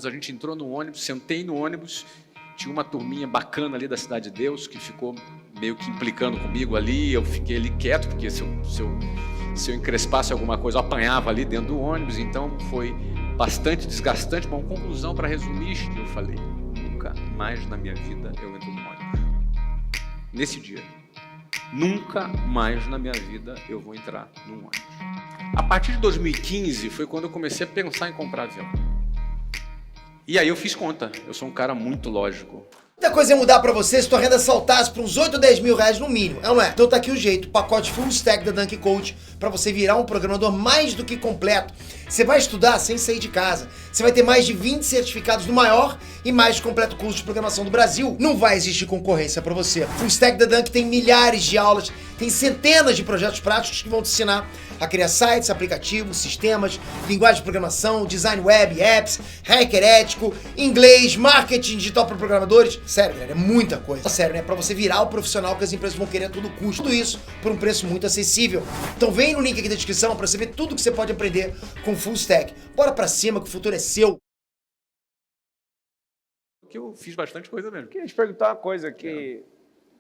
ônibus, a gente entrou no ônibus, sentei no ônibus, tinha uma turminha bacana ali da Cidade de Deus, que ficou meio que implicando comigo ali, eu fiquei ali quieto, porque se eu encrespasse alguma coisa, eu apanhava ali dentro do ônibus, então foi bastante desgastante. Bom, conclusão, para resumir, eu falei, nunca mais na minha vida eu entro no ônibus. Nesse dia, nunca mais na minha vida eu vou entrar num ônibus. A partir de 2015 foi quando eu comecei a pensar em comprar avião. E aí eu fiz conta, eu sou um cara muito lógico. Muita coisa ia mudar pra você se tua renda saltasse para uns 8 ou 10 mil reais no mínimo, é ou não é? Então tá aqui o jeito, o pacote Full Stack da Dunk Coach pra você virar um programador mais do que completo. Você vai estudar sem sair de casa, você vai ter mais de 20 certificados no maior e mais completo curso de programação do Brasil. Não vai existir concorrência pra você. Full Stack da Dunk tem milhares de aulas, tem centenas de projetos práticos que vão te ensinar a criar sites, aplicativos, sistemas, linguagem de programação, design web, apps, hacker ético, inglês, marketing digital para programadores. Sério, galera, é muita coisa. Sério, né? Pra você virar o profissional que as empresas vão querer a todo custo. Tudo isso por um preço muito acessível. Então vem no link aqui da descrição pra você ver tudo que você pode aprender com Full Stack. Bora pra cima que o futuro é seu. Que eu fiz bastante coisa mesmo. Queria te perguntar uma coisa, que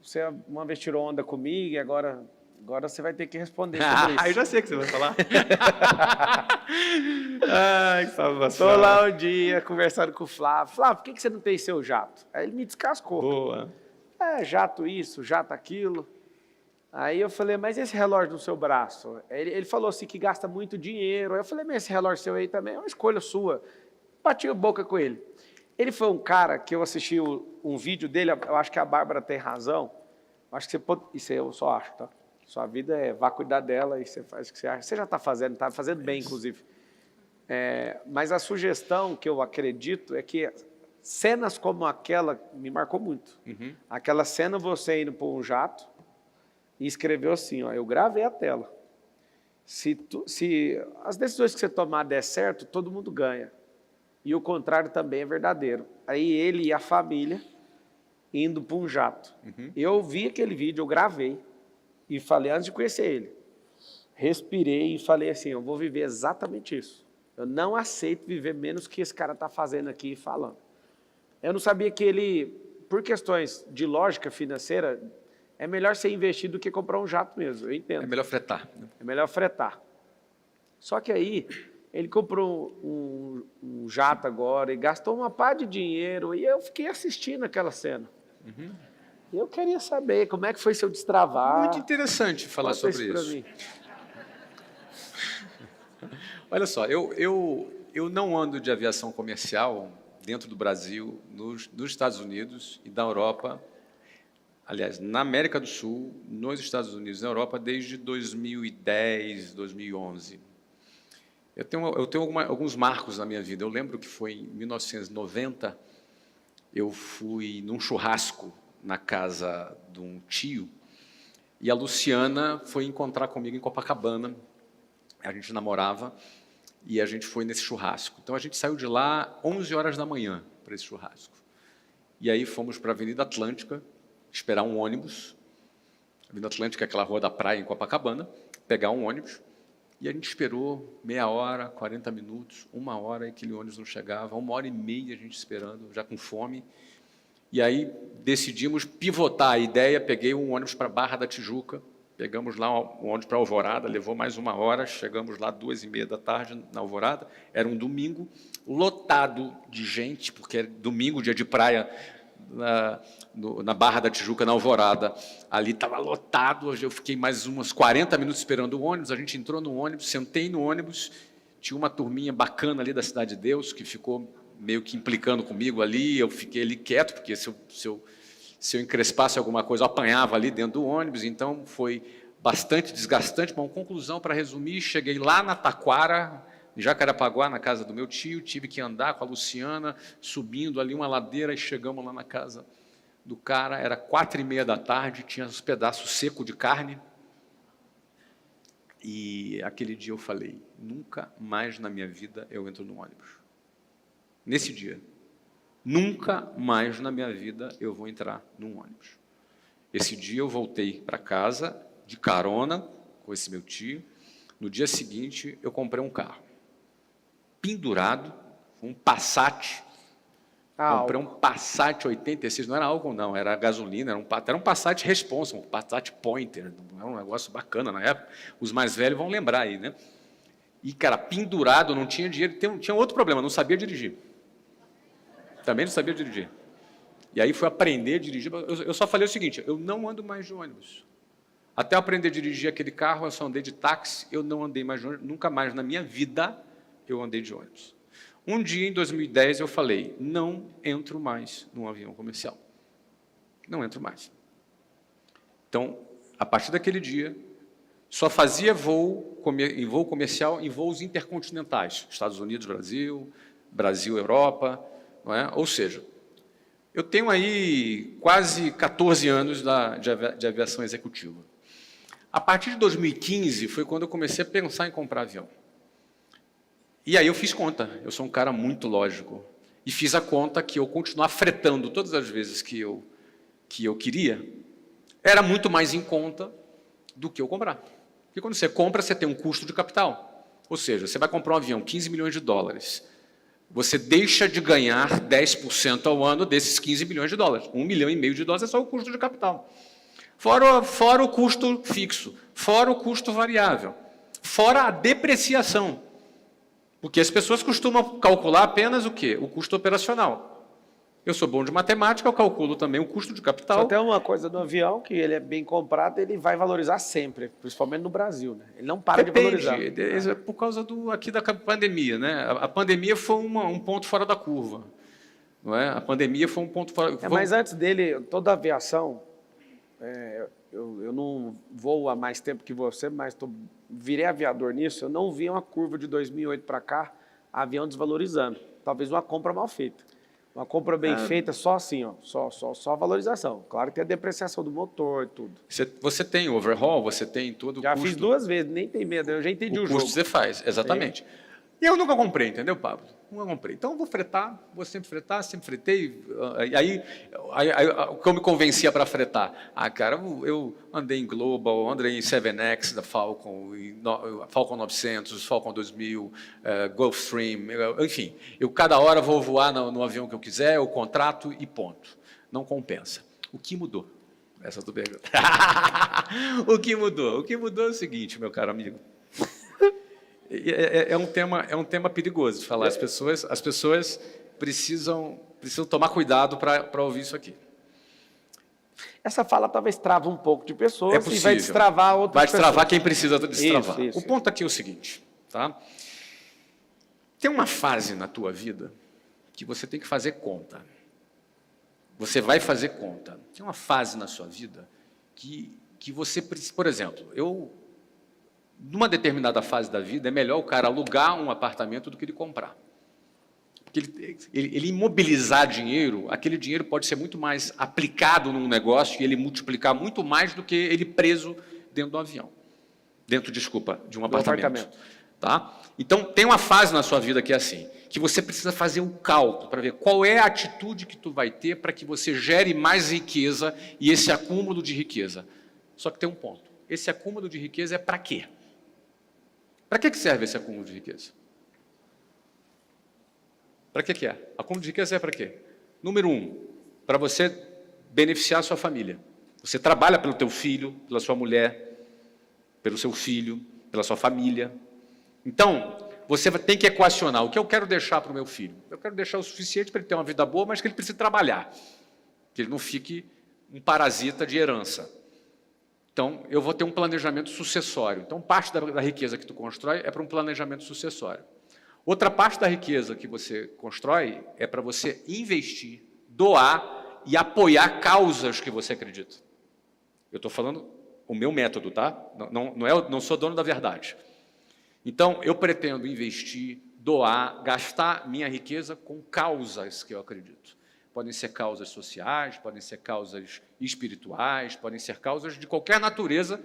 você uma vez tirou onda comigo e agora você vai ter que responder sobre isso. Eu já sei o que você vai falar. Ai, que salvação. Estou lá um dia conversando com o Flávio. Flávio, por que você não tem seu jato? Aí ele me descascou. Boa. Jato isso, jato aquilo. Aí eu falei, mas esse relógio no seu braço? Ele falou assim que gasta muito dinheiro. Aí eu falei, mas esse relógio seu aí também é uma escolha sua. Bati a boca com ele. Ele foi um cara que eu assisti um vídeo dele, eu acho que a Bárbara tem razão. Acho que você pode, isso eu só acho, tá? Sua vida vá cuidar dela e você faz o que você acha. Você já está fazendo bem, inclusive. Mas a sugestão que eu acredito é que cenas como aquela me marcou muito. Uhum. Aquela cena você indo para um jato e escreveu assim, ó, eu gravei a tela. Se as decisões que você tomar der certo, todo mundo ganha. E o contrário também é verdadeiro. Aí ele e a família indo para um jato. Uhum. Eu vi aquele vídeo, eu gravei. E falei, antes de conhecer ele, respirei e falei assim, eu vou viver exatamente isso. Eu não aceito viver menos que esse cara está fazendo aqui e falando. Eu não sabia que ele, por questões de lógica financeira, é melhor ser investido do que comprar um jato mesmo, eu entendo. É melhor fretar. É melhor fretar. Só que aí, ele comprou um jato agora e gastou uma pá de dinheiro e eu fiquei assistindo aquela cena. Uhum. Eu queria saber como é que foi seu destravar. Muito interessante falar sobre isso. Mim. Olha só, eu não ando de aviação comercial dentro do Brasil, nos Estados Unidos e da Europa, aliás, na América do Sul, nos Estados Unidos e na Europa, desde 2010, 2011. Eu tenho alguns marcos na minha vida. Eu lembro que foi em 1990, eu fui num churrasco na casa de um tio, e a Luciana foi encontrar comigo em Copacabana. A gente namorava e a gente foi nesse churrasco. Então a gente saiu de lá 11 horas da manhã para esse churrasco. E aí fomos para a Avenida Atlântica esperar um ônibus. A Avenida Atlântica é aquela rua da praia em Copacabana, pegar um ônibus. E a gente esperou meia hora, 40 minutos, 1 hora, e aquele ônibus não chegava, 1h30 a gente esperando, já com fome. E aí decidimos pivotar a ideia, peguei um ônibus para Barra da Tijuca, pegamos lá um ônibus para Alvorada, levou mais 1 hora, chegamos lá 2h30 da tarde na Alvorada, era um domingo, lotado de gente, porque era domingo, dia de praia, na Barra da Tijuca, na Alvorada, ali estava lotado, eu fiquei mais uns 40 minutos esperando o ônibus, a gente entrou no ônibus, sentei no ônibus, tinha uma turminha bacana ali da Cidade de Deus, que ficou meio que implicando comigo ali, eu fiquei ali quieto, porque se eu encrespasse alguma coisa, eu apanhava ali dentro do ônibus, então foi bastante desgastante. Bom, conclusão, para resumir, cheguei lá na Taquara, em Jacarepaguá, na casa do meu tio, tive que andar com a Luciana, subindo ali uma ladeira, e chegamos lá na casa do cara, era 4h30 da tarde, tinha uns pedaços secos de carne, e aquele dia eu falei, nunca mais na minha vida eu entro no ônibus. Nesse dia, nunca mais na minha vida eu vou entrar num ônibus. Esse dia eu voltei para casa, de carona, com esse meu tio. No dia seguinte, eu comprei um carro. Pendurado, um Passat Comprei um Passat 86, não era álcool não, era gasolina, era um Passat Responsa, um Passat Pointer, era um negócio bacana na época, os mais velhos vão lembrar aí, né? E, cara, pendurado, não tinha dinheiro, tinha outro problema, não sabia dirigir. Também não sabia dirigir. E aí fui aprender a dirigir, eu só falei o seguinte, eu não ando mais de ônibus. Até eu aprender a dirigir aquele carro, eu só andei de táxi, eu não andei mais de ônibus, nunca mais na minha vida eu andei de ônibus. Um dia, em 2010, eu falei, não entro mais num avião comercial. Não entro mais. Então, a partir daquele dia, só fazia voo comercial em voos intercontinentais. Estados Unidos, Brasil, Europa. Não é? Ou seja, eu tenho aí quase 14 anos de aviação executiva. A partir de 2015, foi quando eu comecei a pensar em comprar avião. E aí eu fiz conta, eu sou um cara muito lógico, e fiz a conta que eu continuar fretando todas as vezes que eu queria, era muito mais em conta do que eu comprar. Porque quando você compra, você tem um custo de capital. Ou seja, você vai comprar um avião, 15 milhões de dólares, você deixa de ganhar 10% ao ano desses 15 milhões de dólares. 1,5 milhão de dólares é só o custo de capital. Fora o custo fixo, fora o custo variável, fora a depreciação. Porque as pessoas costumam calcular apenas o quê? O custo operacional. Eu sou bom de matemática, eu calculo também o custo de capital. Só tem uma coisa do avião, que ele é bem comprado, ele vai valorizar sempre, principalmente no Brasil, né? Ele não para de valorizar. É por causa aqui da pandemia, né? A pandemia foi um ponto fora da curva. Não é? A pandemia foi um ponto fora... Mas antes dele, toda a aviação, eu não voo há mais tempo que você, mas virei aviador nisso, eu não vi uma curva de 2008 para cá, avião desvalorizando. Talvez uma compra mal feita. Uma compra bem feita, só assim, ó, só a valorização. Claro que tem a depreciação do motor e tudo. Você tem overhaul, você tem todo o custo. Já fiz 2 vezes, nem tem medo, eu já entendi o jogo. O custo você faz, exatamente. E eu nunca comprei, entendeu, Pablo? Nunca comprei. Então, eu vou sempre fretei. Aí o que eu me convencia para fretar? Cara, eu andei em Global, andei em 7X da Falcon, Falcon 900, Falcon 2000, Gulfstream, enfim. Eu cada hora vou voar no avião que eu quiser, eu contrato e ponto. Não compensa. O que mudou? Essa é a tua pergunta. O que mudou? O que mudou é o seguinte, meu caro amigo. É um tema perigoso de falar. As pessoas precisam tomar cuidado para ouvir isso aqui. Essa fala talvez trava um pouco de pessoas é possível. E vai destravar outras Vai destravar pessoas. Quem precisa destravar. Isso. O ponto aqui é o seguinte, tá? Tem uma fase na tua vida que você tem que fazer conta. Você vai fazer conta. Tem uma fase na sua vida que você precisa... Por exemplo, numa determinada fase da vida, é melhor o cara alugar um apartamento do que ele comprar. Porque ele imobilizar dinheiro, aquele dinheiro pode ser muito mais aplicado num negócio e ele multiplicar muito mais do que ele preso dentro de um avião. De um apartamento. Tá? Então, tem uma fase na sua vida que é assim, que você precisa fazer um cálculo para ver qual é a atitude que tu vai ter para que você gere mais riqueza e esse acúmulo de riqueza. Só que tem um ponto. Esse acúmulo de riqueza é para quê? Para que serve esse acúmulo de riqueza? Para que é? Acúmulo de riqueza é para quê? Número 1, para você beneficiar a sua família. Você trabalha pelo teu filho, pela sua mulher, pelo seu filho, pela sua família. Então, você tem que equacionar o que eu quero deixar para o meu filho. Eu quero deixar o suficiente para ele ter uma vida boa, mas que ele precise trabalhar. Que ele não fique um parasita de herança. Então, eu vou ter um planejamento sucessório. Então, parte da riqueza que tu constrói é para um planejamento sucessório. Outra parte da riqueza que você constrói é para você investir, doar e apoiar causas que você acredita. Eu estou falando o meu método, tá? Não sou dono da verdade. Então, eu pretendo investir, doar, gastar minha riqueza com causas que eu acredito. Podem ser causas sociais, podem ser causas espirituais, podem ser causas de qualquer natureza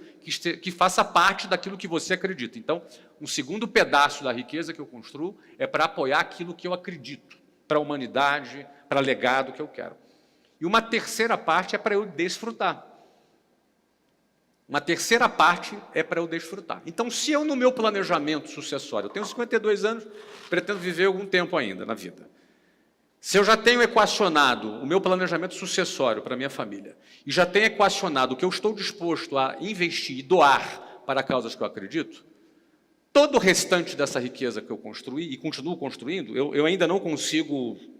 que faça parte daquilo que você acredita. Então, um segundo pedaço da riqueza que eu construo é para apoiar aquilo que eu acredito, para a humanidade, para o legado que eu quero. E uma terceira parte é para eu desfrutar. Uma terceira parte é para eu desfrutar. Então, se eu, no meu planejamento sucessório, eu tenho 52 anos, pretendo viver algum tempo ainda na vida. Se eu já tenho equacionado o meu planejamento sucessório para a minha família, e já tenho equacionado o que eu estou disposto a investir e doar para causas que eu acredito, todo o restante dessa riqueza que eu construí e continuo construindo, eu ainda não consegui,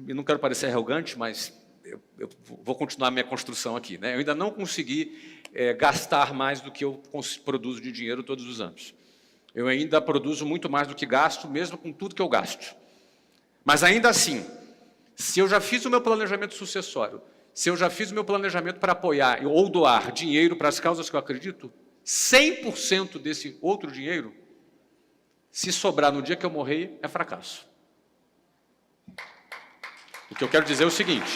eu não quero parecer arrogante, mas eu vou continuar a minha construção aqui, né? Eu ainda não consegui gastar mais do que eu produzo de dinheiro todos os anos. Eu ainda produzo muito mais do que gasto, mesmo com tudo que eu gasto. Mas ainda assim, se eu já fiz o meu planejamento sucessório, se eu já fiz o meu planejamento para apoiar ou doar dinheiro para as causas que eu acredito, 100% desse outro dinheiro, se sobrar no dia que eu morrer, é fracasso. O que eu quero dizer é o seguinte.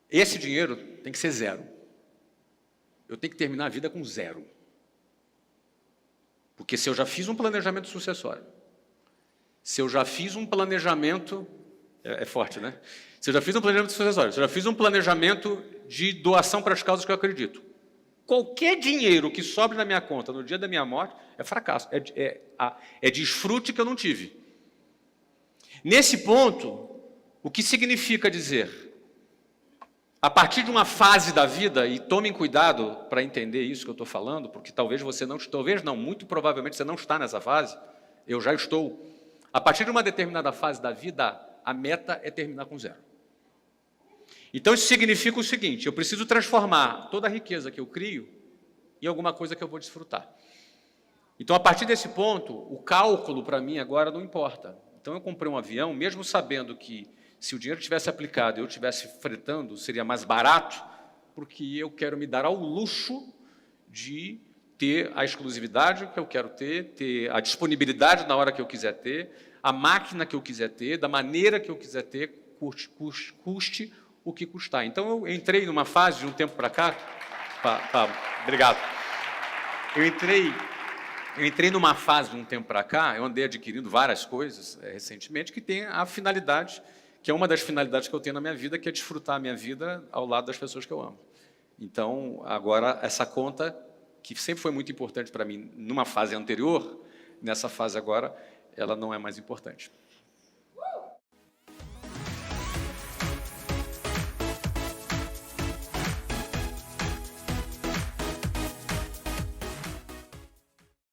Esse dinheiro tem que ser zero. Eu tenho que terminar a vida com zero. Porque se eu já fiz um planejamento sucessório, se eu já fiz um planejamento... É forte, né? Se eu já fiz um planejamento sucessório, se eu já fiz um planejamento de doação para as causas que eu acredito, qualquer dinheiro que sobre na minha conta no dia da minha morte é fracasso, é desfrute que eu não tive. Nesse ponto, o que significa dizer... A partir de uma fase da vida, e tomem cuidado para entender isso que eu estou falando, porque muito provavelmente você não está nessa fase, eu já estou. A partir de uma determinada fase da vida, a meta é terminar com zero. Então isso significa o seguinte, eu preciso transformar toda a riqueza que eu crio em alguma coisa que eu vou desfrutar. Então a partir desse ponto, o cálculo para mim agora não importa. Então eu comprei um avião, mesmo sabendo que se o dinheiro tivesse aplicado e eu estivesse fretando, seria mais barato, porque eu quero me dar ao luxo de ter a exclusividade que eu quero ter a disponibilidade na hora que eu quiser ter, a máquina que eu quiser ter, da maneira que eu quiser ter, custe o que custar. Então, eu entrei numa fase de um tempo para cá... Obrigado. Eu entrei numa fase de um tempo para cá, eu andei adquirindo várias coisas recentemente, que tem a finalidade... que é uma das finalidades que eu tenho na minha vida, que é desfrutar a minha vida ao lado das pessoas que eu amo. Então, agora, essa conta, que sempre foi muito importante para mim numa fase anterior, nessa fase agora, ela não é mais importante.